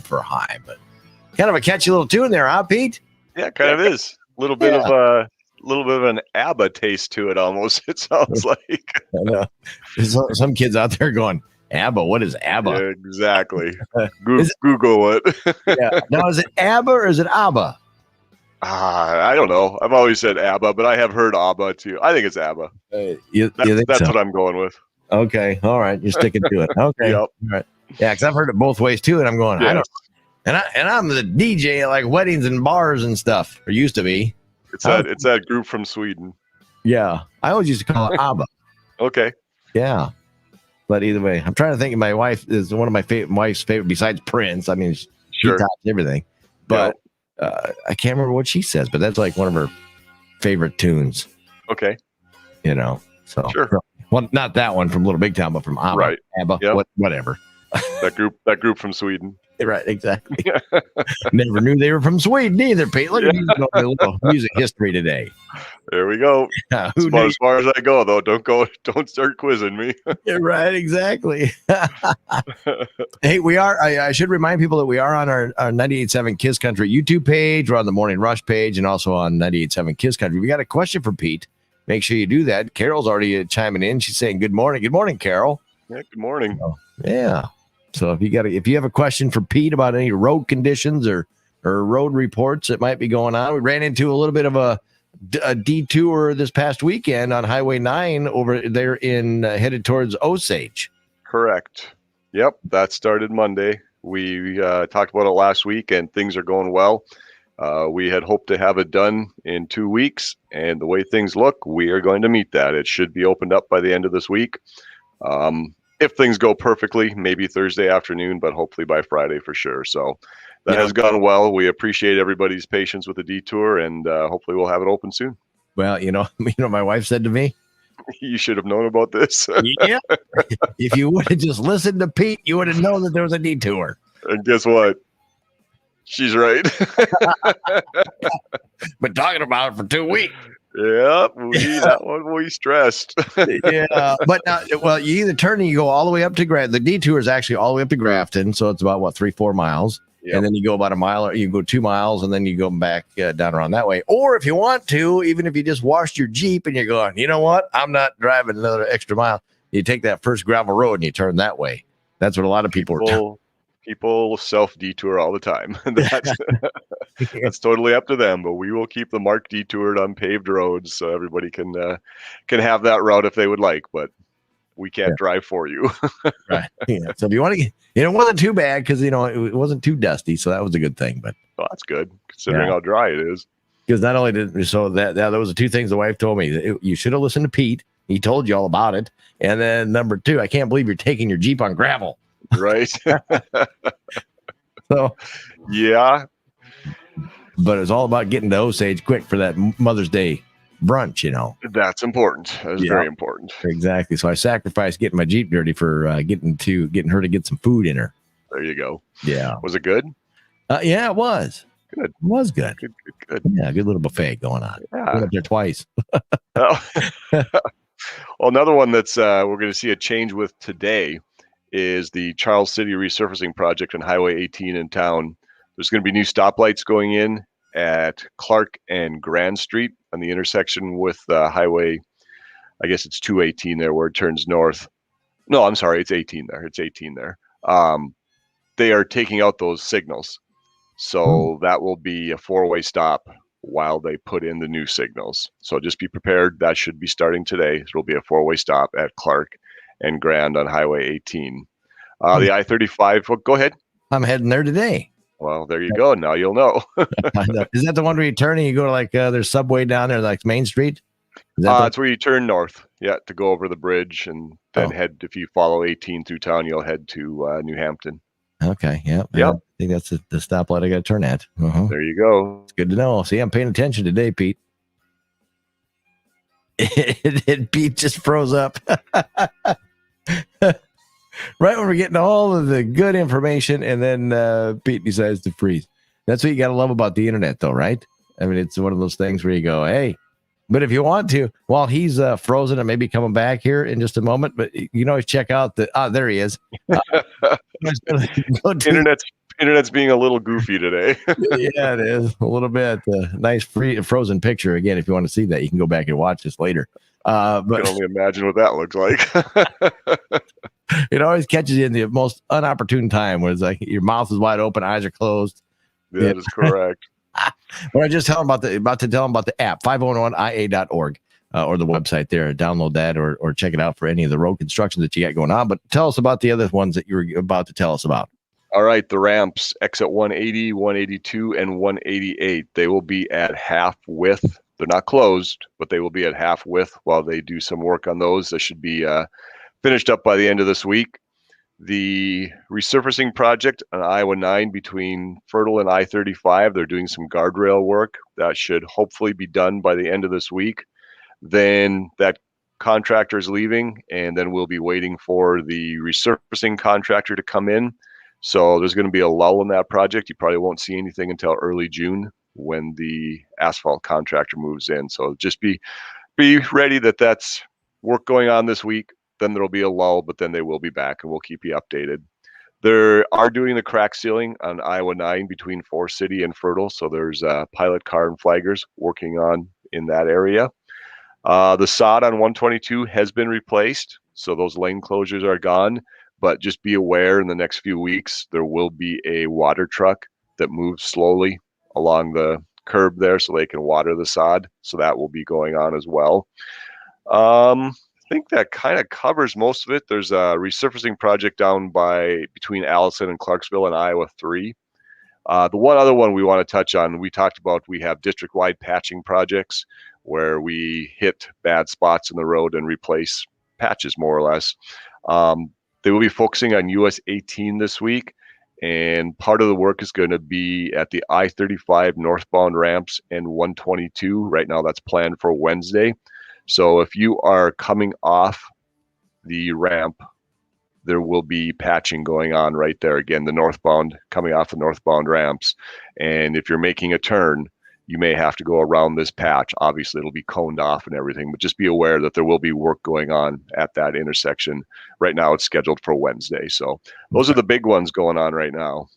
for high, but kind of a catchy little tune there, huh, Pete? Yeah, kind of is. A little bit of an ABBA taste to it almost, it sounds like. I know. There's some kids out there going, ABBA, what is ABBA? Yeah, exactly. Google it. Yeah. Now, is it ABBA or is it ABBA? I don't know. I've always said ABBA, but I have heard ABBA too. I think it's ABBA. That's so? what I'm going with. Okay. All right. You're sticking to it. Okay. Yep. All right. Yeah, because I've heard it both ways too, and I'm going, I don't. And I'm the DJ at like weddings and bars and stuff, or used to be. It's that group from Sweden. Yeah, I always used to call it ABBA. Okay. Yeah, but either way, I'm trying to think. My wife is one of my wife's favorite besides Prince. I mean, she tops everything, but I can't remember what she says. But that's like one of her favorite tunes. Okay. So sure. Well, not that one from Little Big Town, but from ABBA. Right. ABBA. Yep. Whatever. That group from Sweden. Right, exactly. Never knew they were from Sweden either, Pete. Look at me going a little music history today. There we go. As far as I go, though, don't start quizzing me. Yeah, right, exactly. Hey, we are. I should remind people that we are on our 98.7 Kiss Country YouTube page. We're on the Morning Rush page, and also on 98.7 Kiss Country. We got a question for Pete. Make sure you do that. Carol's already chiming in. She's saying, "Good morning, good morning, Carol." Yeah, good morning. Yeah. So if you have a question for Pete about any road conditions or road reports that might be going on, we ran into a little bit of a detour this past weekend on Highway 9 over there headed towards Osage. Correct. Yep, that started Monday. We talked about it last week, and things are going well. We had hoped to have it done in 2 weeks, and the way things look, we are going to meet that. It should be opened up by the end of this week. If things go perfectly, maybe Thursday afternoon, but hopefully by Friday for sure. So that has gone well. We appreciate everybody's patience with the detour, and hopefully we'll have it open soon. Well, my wife said to me, "You should have known about this." Yeah. If you would have just listened to Pete, you would have known that there was a detour. And guess what? She's right. Been talking about it for 2 weeks. Yeah, that one we stressed. Yeah, but now, you either turn and you go all the way up to Grafton. The detour is actually all the way up to Grafton, so it's about 3-4 miles, and then you go about a mile, or you go 2 miles, and then you go back down around that way. Or if you want to, even if you just washed your Jeep and you're going, you know what, I'm not driving another extra mile. You take that first gravel road and you turn that way. That's what a lot of people are doing. People self-detour all the time. That's totally up to them, but we will keep the marked detoured on paved roads so everybody can have that route if they would like, but we can't drive for you. Right. Yeah. So if you want to, it wasn't too bad because, it wasn't too dusty, so that was a good thing. But that's good considering how dry it is. Because not only that was the two things the wife told me. You should have listened to Pete. He told you all about it. And then number 2, I can't believe you're taking your Jeep on gravel. Right. So, yeah. But it's all about getting to Osage quick for that Mother's Day brunch, That's important. That's very important. Exactly. So I sacrificed getting my Jeep dirty for getting her to get some food in her. There you go. Yeah. Was it good? Yeah, it was. Good. It was good. Good. Yeah, good little buffet going on. Yeah. Went up there twice. Well, another one that's we're going to see a change with today is the Charles City resurfacing project on Highway 18 in town. There's going to be new stoplights going in at Clark and Grand Street on the intersection with Highway, I guess it's 218 there where it turns north. No, I'm sorry, it's 18 there. It's 18 there. They are taking out those signals. So that will be a 4-way stop while they put in the new signals. So just be prepared. That should be starting today. There will be a 4-way stop at Clark and Grand on Highway 18. The I-35, well, go ahead. I'm heading there today. Well, there you go. Now you'll know. Is that the one where you turn and you go to like there's Subway down there, like Main Street? It's where you turn north, to go over the bridge and then head. If you follow 18 through town, you'll head to New Hampton. Okay, yep. I think that's the stoplight I got to turn at. Uh-huh. There you go. It's good to know. See, I'm paying attention today, Pete. Pete just froze up. Right when we're getting all of the good information, and then Pete decides to freeze. That's what you got to love about the internet, though, right? I mean, it's one of those things where you go, hey, But if you want to, while he's frozen and maybe coming back here in just a moment, but you can always check out there he is. Internet's being a little goofy today. Yeah, it is a little bit. Nice frozen picture. Again, if you want to see that, you can go back and watch this later. But I can only imagine what that looks like. It always catches you in the most unopportune time, where it's like your mouth is wide open, eyes are closed. That is correct. When I just tell them about the app, 501ia.org, or the website there. Download that or check it out for any of the road construction that you got going on. But tell us about the other ones that you were about to tell us about. All right, the ramps, exit 180, 182, and 188. They will be at half width. They're not closed, but they will be at half width while they do some work on those. They should be finished up by the end of this week. The resurfacing project on Iowa 9 between Fertile and I-35, they're doing some guardrail work. That should hopefully be done by the end of this week. Then that contractor is leaving, and then we'll be waiting for the resurfacing contractor to come in. So there's going to be a lull in that project. You probably won't see anything until early June when the asphalt contractor moves in. So just be ready that that's work going on this week. Then there'll be a lull, but then they will be back, and we'll keep you updated. They are doing the crack sealing on Iowa 9 between Forest City and Fertile. So there's pilot car and flaggers working on in that area. The sod on 122 has been replaced, so those lane closures are gone. But just be aware in the next few weeks, there will be a water truck that moves slowly along the curb there so they can water the sod. So that will be going on as well. I think that kind of covers most of it. There's a resurfacing project down between Allison and Clarksville and Iowa 3. The one other one we want to touch on, we talked about, we have district-wide patching projects where we hit bad spots in the road and replace patches more or less. They will be focusing on US 18 this week, and part of the work is going to be at the I-35 northbound ramps and 122. Right now that's planned for Wednesday. So if you are coming off the ramp, there will be patching going on right there. Again, the northbound, coming off the northbound ramps. And if you're making a turn, you may have to go around this patch. Obviously, it'll be coned off and everything, but just be aware that there will be work going on at that intersection. Right now, it's scheduled for Wednesday. So those are the big ones going on right now.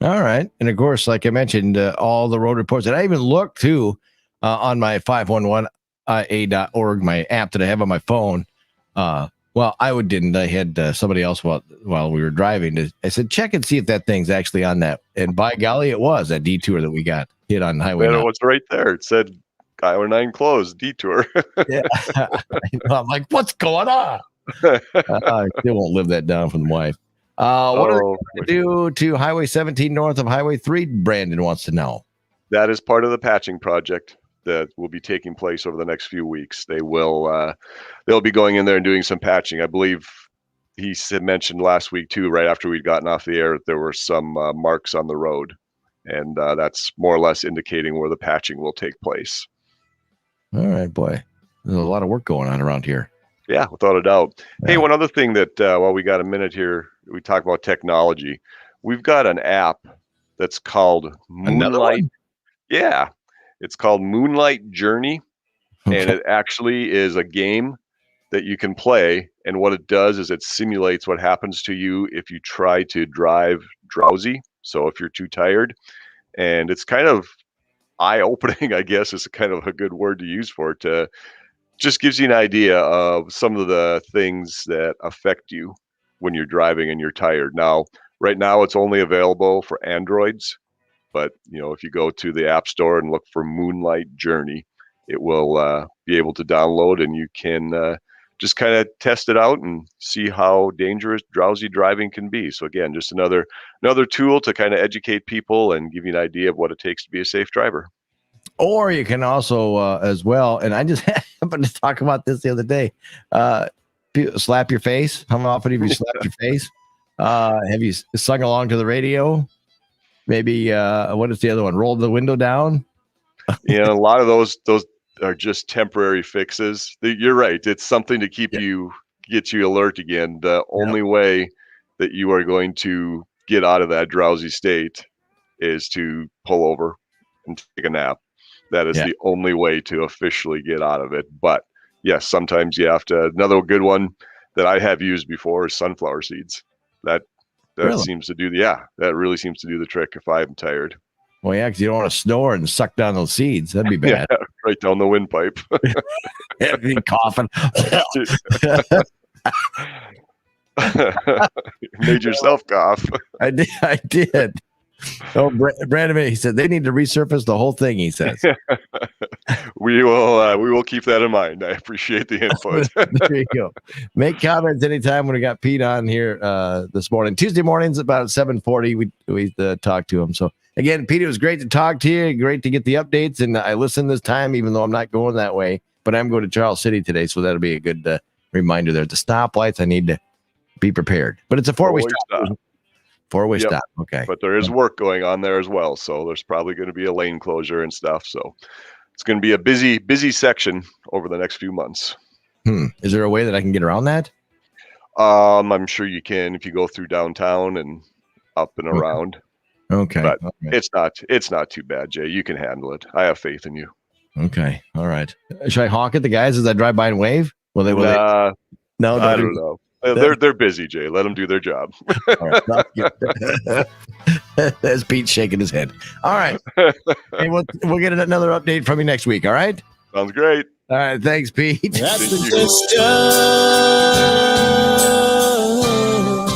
All right. And of course, like I mentioned, all the road reports. And I even looked, too, on my 511ia.org, my app that I have on my phone. Well, I didn't. I had somebody else while we were driving. I said, check and see if that thing's actually on that. And by golly, it was that detour that we got hit on Highway 9. It was right there. It said Highway 9 closed, detour. Yeah. I'm like, what's going on? I still won't live that down from the wife. What are they going to do to Highway 17 north of Highway 3? Brandon wants to know. That is part of the patching project that will be taking place over the next few weeks. They'll be going in there and doing some patching. I believe he mentioned last week too, right after we'd gotten off the air, there were some marks on the road, and that's more or less indicating where the patching will take place. All right, boy. There's a lot of work going on around here. Yeah, without a doubt. Yeah. Hey, one other thing that while we got a minute here, we talk about technology. We've got an app that's called Moonlight. Yeah. It's called Moonlight Journey, and it actually is a game that you can play. And what it does is it simulates what happens to you if you try to drive drowsy. So if you're too tired, and it's kind of eye-opening, I guess is kind of a good word to use for it. Just gives you an idea of some of the things that affect you when you're driving and you're tired. Now, right now, it's only available for Androids. But, if you go to the App Store and look for Moonlight Journey, it will be able to download, and you can just kind of test it out and see how dangerous drowsy driving can be. So again, just another tool to kind of educate people and give you an idea of what it takes to be a safe driver. Or you can also, as well, and I just happened to talk about this the other day, slap your face. How often have you slapped your face? Have you sung along to the radio? Maybe what is the other one? Roll the window down. A lot of those are just temporary fixes. You're right. It's something to keep get you alert again. The only way that you are going to get out of that drowsy state is to pull over and take a nap. That is the only way to officially get out of it. But yes, sometimes you have to. Another good one that I have used before is sunflower seeds. That Really? seems to do that really seems to do the trick if I'm tired. Well, yeah, because you don't want to snore and suck down those seeds. That'd be bad. Yeah, right down the windpipe. Be coughing. Made yourself cough. I did. Oh, Brandon, he said they need to resurface the whole thing. He says we will keep that in mind. I appreciate the input. There you go. Make comments anytime when we got Pete on here this morning. Tuesday mornings about 7:40. We talk to him. So again, Pete, it was great to talk to you. Great to get the updates, and I listened this time, even though I'm not going that way. But I'm going to Charles City today, so that'll be a good reminder. There, the stoplights. I need to be prepared. But it's a four-way stop. Four-way stop. Okay. But there is work going on there as well. So there's probably going to be a lane closure and stuff. So it's going to be a busy section over the next few months. Is there a way that I can get around that? I'm sure you can if you go through downtown and up and around. Okay. But it's not too bad, Jay. You can handle it. I have faith in you. Okay. All right. Should I honk at the guys as I drive by and wave? Will they? No, I don't know. They're busy, Jay. Let them do their job. All right. That's Pete shaking his head. All right. Hey, we'll get another update from you next week. All right. Sounds great. All right. Thanks, Pete. That's the question.